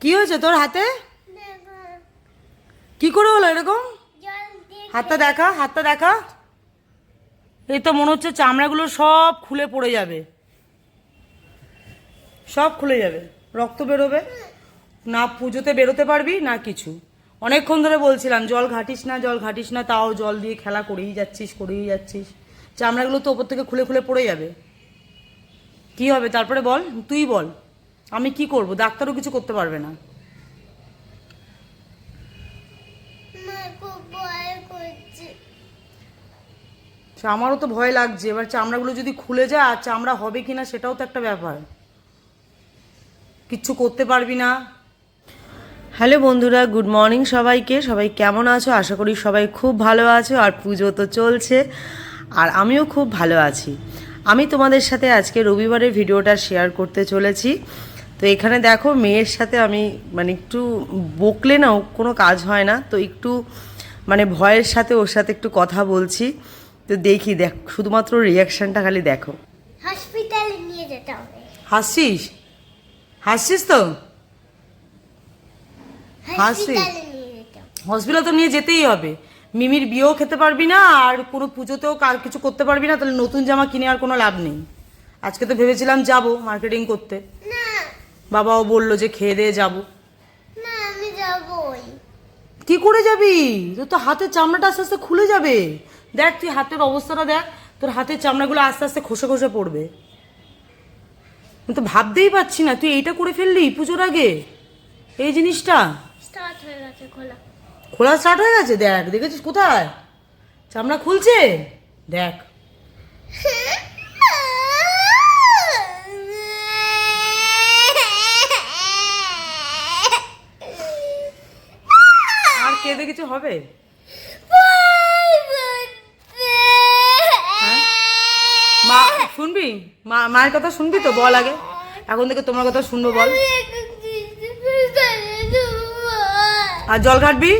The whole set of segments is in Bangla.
কি হয়েছে তোর হাতে? কি করে হলো এরকম? হাতটা দেখা, হাতটা দেখা। এই তো মনে হচ্ছে চামড়াগুলো সব খুলে পড়ে যাবে, সব খুলে যাবে, রক্ত বেরোবে, না পুজোতে বেরোতে পারবি না কিছু। অনেকক্ষণ ধরে বলছিলাম জল ঘাটিস না, জল ঘাটিস না, তাও জল দিয়ে খেলা করেই যাচ্ছিস, করেই যাচ্ছিস। চামড়াগুলো তো ওপর থেকে খুলে খুলে পড়ে যাবে। কি হবে তারপরে বল, তুই বল। আমি কি করব? ডাক্তারও কিছু করতে পারবে না। আমারও তো ভয় লাগছে, এবার চামড়াগুলো যদি খুলে যায় আর চামড়া হবে কিনা সেটাও তো একটা ব্যাপার। কিচ্ছু করতে পারবি না। হ্যালো বন্ধুরা, গুড মর্নিং সবাইকে। সবাই কেমন আছো? আশা করি সবাই খুব ভালো আছো। আর পুজো তো চলছে, আর আমিও খুব ভালো আছি। আমি তোমাদের সাথে আজকে রবিবারের ভিডিওটা শেয়ার করতে চলেছি। তো এখানে দেখো, মেয়ের সাথে আমি একটু বকলে না কোনো কাজ হয় না, তো একটু ভয়ের সাথে ওর সাথে একটু কথা বলছি। তো দেখি, দেখ, শুধুমাত্র রিয়াকশানটা খালি দেখো। হসপিটালে নিয়ে যেতে হবে। হাসছিস? হাসছিস তো? হাসি? হসপিটাল তো নিয়ে যেতেই হবে। মিমির বিয়েও খেতে পারবি না, আর কোনো পুজোতেও কিছু করতে পারবি না, তাহলে নতুন জামা কিনে আর কোনো লাভ নেই। আজকে তো ভেবেছিলাম যাব মার্কেটিং করতে, না বাবাও বললো যে খেয়ে দিয়ে যাব। না, আমি যাবই। কি করে যাবি? তোর তো হাতের চামড়াটা আস্তে আস্তে খুলে যাবে। দেখ তুই হাতের অবস্থাটা দেখ, তোর হাতের চামড়াগুলো আস্তে আস্তে খসে খসে পড়বে। আমি তো ভাবতেই পারছি না তুই এইটা করে ফেললি পুজোর আগে, এই জিনিসটা। স্টার্ট হয়ে গেছে খোলা। খোলা স্টার্ট হয়ে গেছে? দেখ, দেখেছিস কোথায় চামড়া খুলছে? দেখ। আর কেঁদে কিছু হবে? হ্যাঁ, মা শুনবি? মায়ের কথা শুনবি তো? বল আগে, এখন থেকে তোমার কথা শুনবো, বল। আর জল ঘাটবি?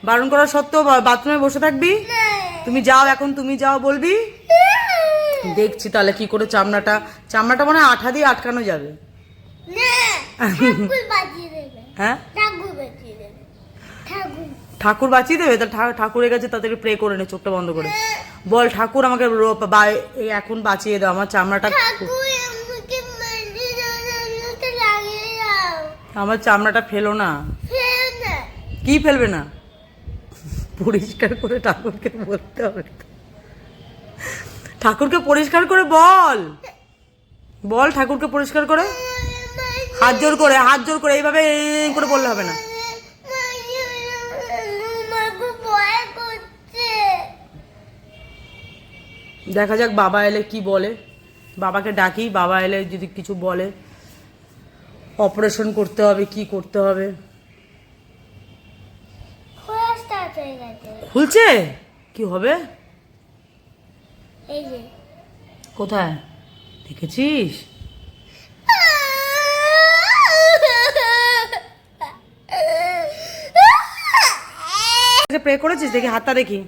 বারণ করা সত্ত্বেও বাথরুমে বসে থাকবি? তুমি যাও, এখন তুমি যাও বলবি। দেখছি তাহলে কি করে চামড়াটা মনে হয় আঠা দিয়ে আটকানো যাবে। হ্যাঁ, ঠাকুর বাঁচিয়ে দেবে? তা ঠাকুরের কাছে তাদেরকে প্রে করে নে, চোখটা বন্ধ করে বল, ঠাকুর আমাকে এখন বাঁচিয়ে দাও, আমার চামড়াটা। আমার চামড়াটা ফেলো না। কি ফেলবে না? পরিষ্কার করে ঠাকুরকে বলতে হবে। ঠাকুরকে পরিষ্কার করে বল, বল ঠাকুরকে পরিষ্কার করে। হাত জোর করে, হাত জোর করে, এইভাবে করে বললে হবে না। দেখা যাক বাবা এলে কি বলে। বাবাকে ডাকি, বাবা এলে যদি কিছু বলে, অপারেশন করতে হবে কি করতে হবে। খুলছে? কি হবে? কোথায় দেখেছিস? প্রে করেছিস? দেখি হাতটা দেখি।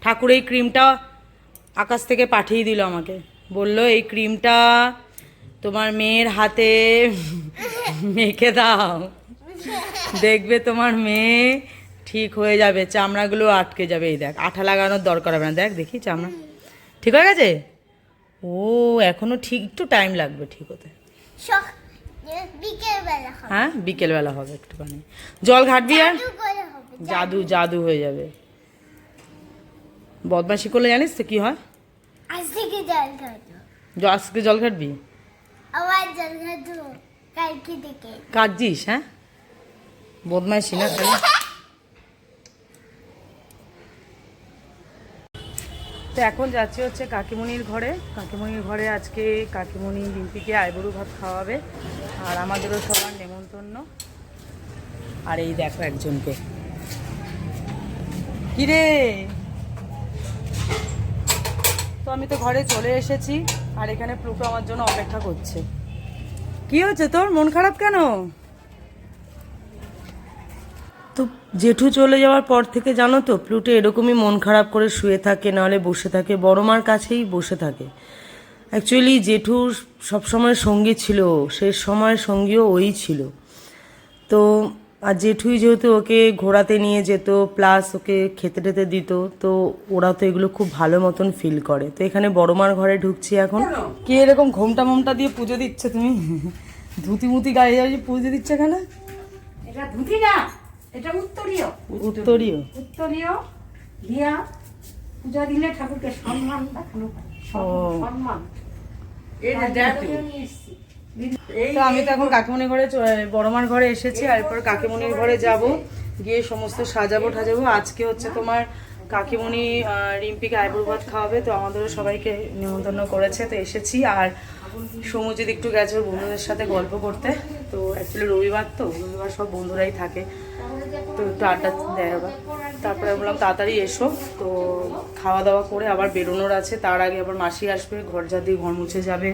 ঠাকুর এই ক্রিমটা আকাশ থেকে পাঠিয়ে দিল আমাকে, বললো এই ক্রিমটা তোমার মেয়ের হাতে মেখে দাও, দেখবে তোমার মেয়ে ঠিক হয়ে যাবে, চামড়াগুলো আটকে যাবে। এই দেখ, আঠা লাগানোর দরকার হবে না। দেখ, দেখি চামড়া ঠিক হয়ে গেছে। ও এখনো ঠিক একটু টাইম লাগবে ঠিক হতে। হ্যাঁ, বিকেলবেলা হবে একটুখানি। জল ঘাটবি আর জাদু জাদু হয়ে যাবে। বদমাশি করলে জানিস তো কি হয়? আজকে জল ঘাটবি? কাটছিস? হ্যাঁ, বদমাশি না খালি। তো এখন যাচ্ছি হচ্ছে কাকিমণির ঘরে। কাকিমণির ঘরে আজকে কাকিমণি রিম্পিকে আইবুড়ো ভাত খাওয়াবে, আর আমাদেরও সবার নেমন্তন্ন। আর এই দেখো একজনকে, কিরে। তো আমি তো ঘরে চলে এসেছি, আর এখানে প্লুটো আমার জন্য অপেক্ষা করছে। কি হচ্ছে তোর? মন খারাপ কেন? তো জেঠু চলে যাওয়ার পর থেকে জানো তো, প্লুটো এরকমই মন খারাপ করে শুয়ে থাকে, নাহলে বসে থাকে, বড় মার কাছেই বসে থাকে। অ্যাকচুয়ালি জেঠুর সবসময় সঙ্গী ছিল, শেষ সময়ের সঙ্গীও ওই ছিল। তো আর জেঠুই যেহেতু ওকে ঘোরাতে নিয়ে যেত প্লাস ওকে খেতে টেতে দিত, তো ওরা তো এগুলো খুব ভালো মতন ফিল করে। তো এখানে বড় মার ঘরে ঢুকছি এখন। কি এরকম ঘোমটা মোমটা দিয়ে পুজো দিচ্ছে তুমি? ধুতি মুতি গায়ে যাই পুজো দিচ্ছে কেন? এটা ধুতি না, এটা উত্তরীয়। উত্তরীয়। উত্তরীয় দিয়া পূজা দিলে ঠাকুরকে সম্মান দেখানো হয়। ও। সম্মান। তো আমি তো এখন কাকিমণির ঘরে বড়মার ঘরে এসেছি, আর এরপর কাকিমণির ঘরে যাব, গিয়ে সমস্ত সাজাবো ঠাজাবো। আজকে হচ্ছে তোমার কাকিমণি রিম্পিকে আইবুড়ো ভাত খাওয়াবে, তো আমাদেরও সবাইকে নিমন্ত্রণ করেছে, তো এসেছি। আর সমুজিৎ একটু গেছে ওর বন্ধুদের সাথে গল্প করতে, তো অ্যাকচুয়ালি রবিবার তো রবিবার সব বন্ধুরাই থাকে, তো একটু আড্ডা দেয় আবার। তারপরে বললাম তাড়াতাড়ি এসো, তো খাওয়া দাওয়া করে আবার বেরোনোর আছে, তার আগে আবার মাসি আসবে, ঘর যা দিয়ে ঘর মুছে যাবে,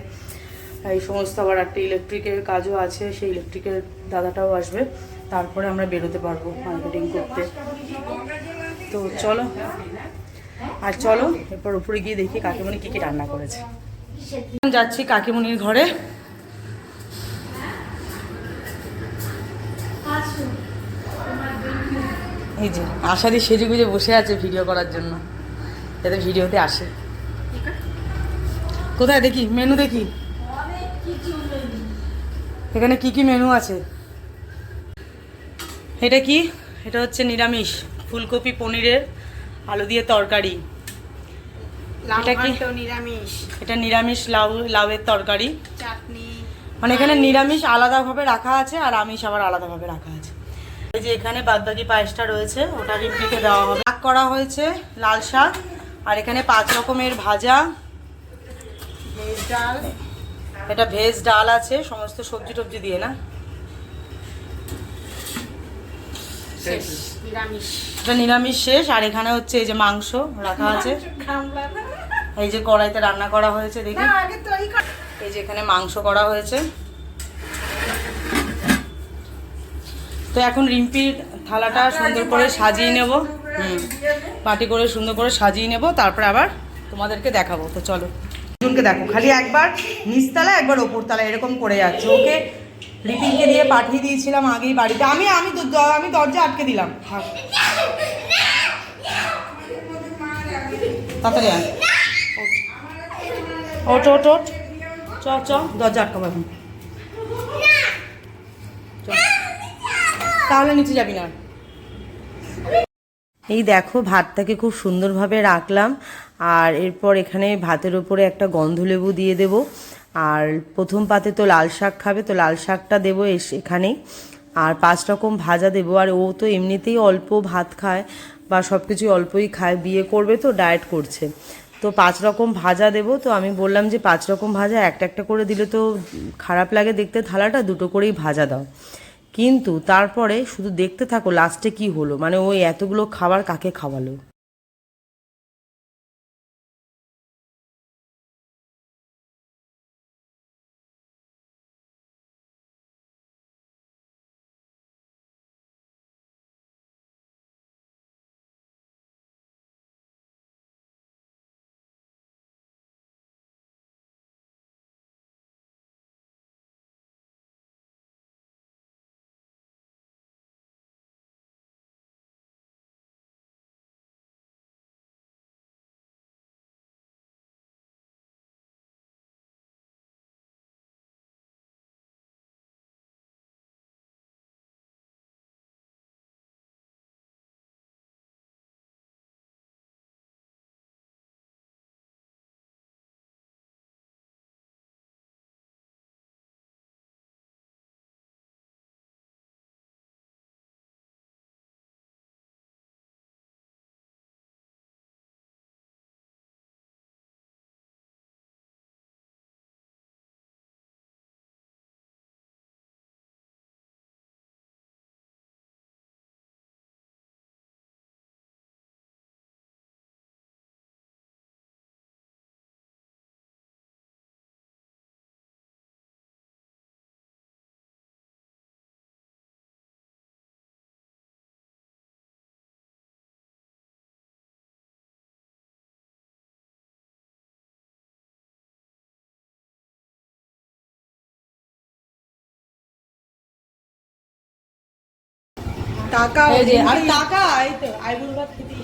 এই সমস্ত। আবার একটা ইলেকট্রিকের কাজও আছে, সেই ইলেকট্রিকের দাদাটাও আসবে, তারপরে আমরা বেরোতে পারবো মার্কেটিং করতে। তো চলো, আর চলো এরপর উপরে গিয়ে দেখি কাকিমণি কী কী রান্না করেছে। যাচ্ছি কাকিমণির ঘরে। এই যে আশাদি সেজে গুজে বসে আছে ভিডিও করার জন্য, যাতে ভিডিওতে আসে। কোথায় দেখি মেনু, দেখি এখানে কি কি মেনু আছে। এটা কি? এটা হচ্ছে নিরামিষ ফুলকপি পনিরের আলু দিয়ে তরকারি। এটা কি? নিরামিষ এটা নিরামিষ লাউয়ের তরকারি, চাটনি। মানে এখানে নিরামিষ আলাদাভাবে রাখা আছে আর আমিষ আবার আলাদাভাবে রাখা আছে। এই যে এখানে বাদবাকি পায়েসটা রয়েছে, ওটা রিম্পিকে দেওয়া হবে। শাক করা হয়েছে, লাল শাক, আর এখানে 5 রকমের ভাজা, ভেজ ডাল, এটা ভেজ ডাল আছে সমস্ত সবজি টবজি দিয়ে না। শেষ নিরামিষ। এটা নিরামিষ শেষ। আর এখানে হচ্ছে এই যে মাংস রাখা আছে, এই যে কড়াইতে রান্না করা হয়েছে দেখি। এই যে এখানে মাংস করা হয়েছে। তো এখন রিম্পির থালাটা সুন্দর করে সাজিয়ে নেব, পাটি করে সুন্দর করে সাজিয়ে নেব, তারপরে আবার তোমাদেরকে দেখাবো। তো চলো, দুজনকে দেখো, খালি একবার নিচতলা একবার ওপরতলা এরকম করে যাচ্ছে। ওকে রিপিনকে দিয়ে পাঠিয়ে দিয়েছিলাম আগেই বাড়িতে, আমি আমি আমি দরজা আটকে দিলাম। তাড়াতাড়ি আয়, ওট ওট ওট, চ চ, দরজা আটকাবো এখন, তাহলে নিচে যাবি না। এই দেখো ভাতটাকে খুব সুন্দরভাবে রাখলাম, আর এরপর এখানে ভাতের ওপরে একটা গন্ধলেবু দিয়ে দেব। আর প্রথম পাতে তো লাল শাক খাবে, তো লাল শাকটা দেবো এখানেই, আর 5 রকম ভাজা দেবো। আর ও তো এমনিতেই অল্প ভাত খায় বা সব কিছুই অল্পই খায়, বিয়ে করবে তো ডায়েট করছে, তো 5 রকম ভাজা দেবো। তো আমি বললাম যে 5 রকম ভাজা একটা একটা করে দিলে তো খারাপ লাগে দেখতে থালাটা, 2টো করেই ভাজা দাও। কিন্তু তারপরে শুধু দেখতে থাকো লাস্টে কি হলো, মানে ওই এতগুলো খাবার কাকে খাওয়ালো। টাকা এই যে আর টাকা এই তো আইবুড়ো ভাত খেতে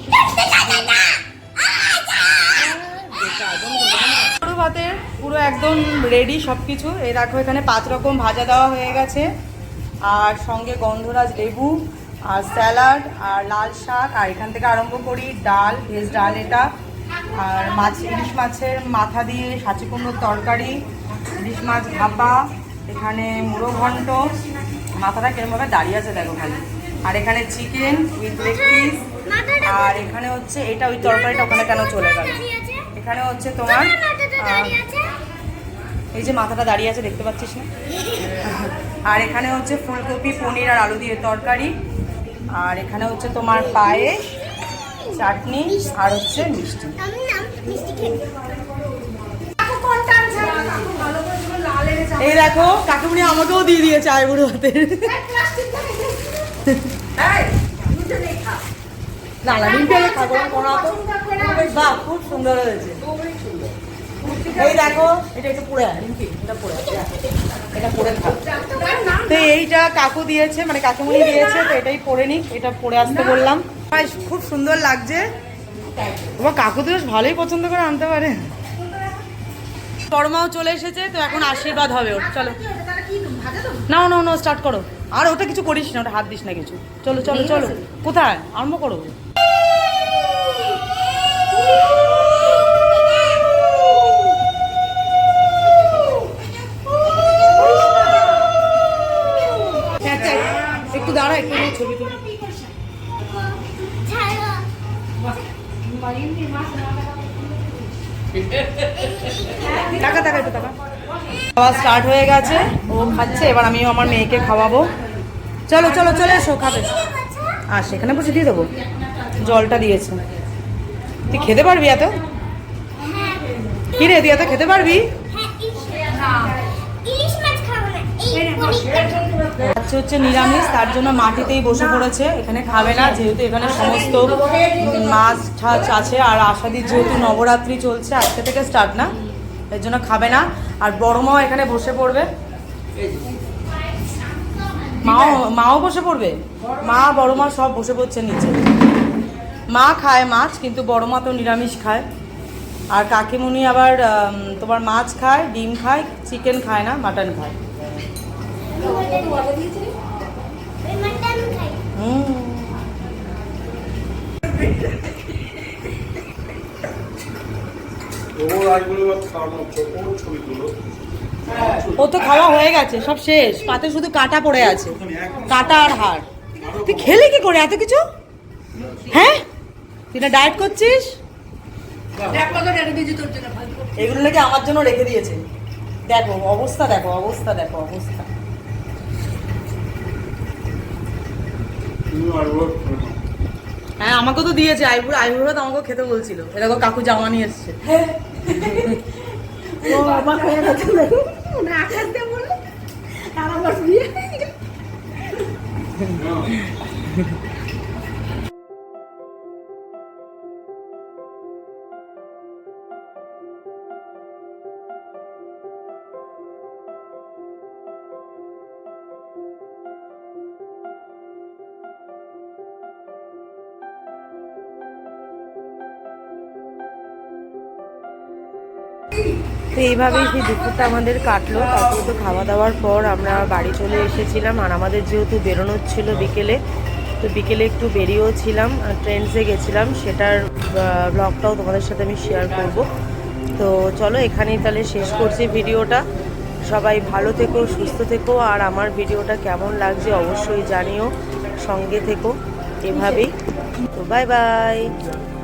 আইবুড়ো ভাতের পুরো একদম রেডি সবকিছু। এই দেখো এখানে 5 রকম ভাজা দেওয়া হয়ে গেছে, আর সঙ্গে গন্ধরাজ লেবু আর স্যালাড আর লাল শাক, আর এখান থেকে আরম্ভ করি ডাল, ভেজ ডাল এটা, আর মাছ, ইলিশ মাছের মাথা দিয়ে সাঁচি কুমড়োর তরকারি, ইলিশ মাছ ভাপা, এখানে মুড়ো ঘন্ট, মাথাটা কেরমভাবে দাঁড়িয়ে আছে দেখো খালি, আর এখানে চিকেন উইথ লেগ পিস, আর এখানে হচ্ছে এটা ওই তরকারিটা ওখানে কেন চলে গেল, এখানে হচ্ছে তোমার এই যে মাথাটা দাঁড়িয়ে আছে দেখতে পাচ্ছিস না, আর এখানে হচ্ছে ফুলকপি পনির আর আলু দিয়ে তরকারি, আর এখানে হচ্ছে তোমার পায়েস, চাটনি আর হচ্ছে মিষ্টি। এই দেখো কাকুমনি আমাকেও দিয়ে দিয়েছে আইবুড়ো ভাতের। না না ডিমটা খাবো বাহ খুব সুন্দর হয়েছে। এই দেখো এটা একটু পুড়ে এটা পুড়ে এটা পরে খাও। তো এইটা কাকু দিয়েছে মানে কাকুমনি দিয়েছে, তো এটাই পরে নিক, এটা পরে আসতে বললাম। খুব সুন্দর লাগছে, তোমার কাকু তো বেশ ভালোই পছন্দ করে আনতে পারে। বড়মাও চলে এসেছে, তো এখন আশীর্বাদ হবে ওর। চলো না না না স্টার্ট করো, আর ওটা কিছু করিস না, ওটা হাত দিস না কিছু। চলো চলো চলো, কোথায় আরম্ভ করো। একটু দাঁড়া, একটু ছবি তুলি। টাকা টাকা একটু টাকা। খাওয়া স্টার্ট হয়ে গেছে, ও খাচ্ছে, এবার আমিও আমার মেয়েকে খাওয়াবো। চলো চলো চলে এসো খাবে। আর সেখানে বসে দিয়ে দেবো, জলটা দিয়েছে। তুই খেতে পারবি এত? কি রে তুই এত খেতে পারবি? আচ্ছা হচ্ছে নিরামিষ, তার জন্য মাটিতেই বসে পড়েছে, এখানে খাবে না, যেহেতু এখানে সমস্ত মাছ ঠাছ আছে, আর আষাঢ়ির যেহেতু নবরাত্রি চলছে আজকে থেকে স্টার্ট না, এর জন্য খাবে না। আর বড় মাও এখানে বসে পড়বে, মাও বসে পড়বে, মা বড় মা সব বসে পড়ছে নিচে। মা খায় মাছ, কিন্তু বড় মা তো নিরামিষ খায়, আর কাকিমুনি আবার তোমার মাছ খায়, ডিম খায়, চিকেন খায় না, মাটন খায়। ও তো খাওয়া হয়ে গেছে, সব শেষ, পাতে শুধু কাটা পড়ে আছে, কাটা আর হাড়। তুই খেলি কি করে এত কিছু? হ্যাঁ তুই না ডায়েট করছিস? এগুলো নাকি আমার জন্য রেখে দিয়েছে। দেখো অবস্থা, দেখো অবস্থা, দেখো অবস্থা। হ্যাঁ আমাকে তো দিয়েছে আইবুড়ো, আইবুড়ো তো আমাকে খেতে বলছিল। এরকম কাকু জামা নিয়ে এসছে। তো এইভাবেই সেই দুপুরটা আমাদের কাটলো। তারপরে তো খাওয়া দাওয়ার পর আমরা বাড়ি চলে এসেছিলাম, আর আমাদের যেহেতু বেরোনোর ছিল বিকেলে, তো বিকেলে একটু বেরিয়েও ছিলাম, ট্রেন্ডসে গেছিলাম, সেটার ব্লগটাও তোমাদের সাথে আমি শেয়ার করব। তো চলো এখানেই তাহলে শেষ করছি ভিডিওটা। সবাই ভালো থেকো, সুস্থ থেকো, আর আমার ভিডিওটা কেমন লাগছে অবশ্যই জানিও, সঙ্গে থেকো এভাবেই। তো বাই বাই।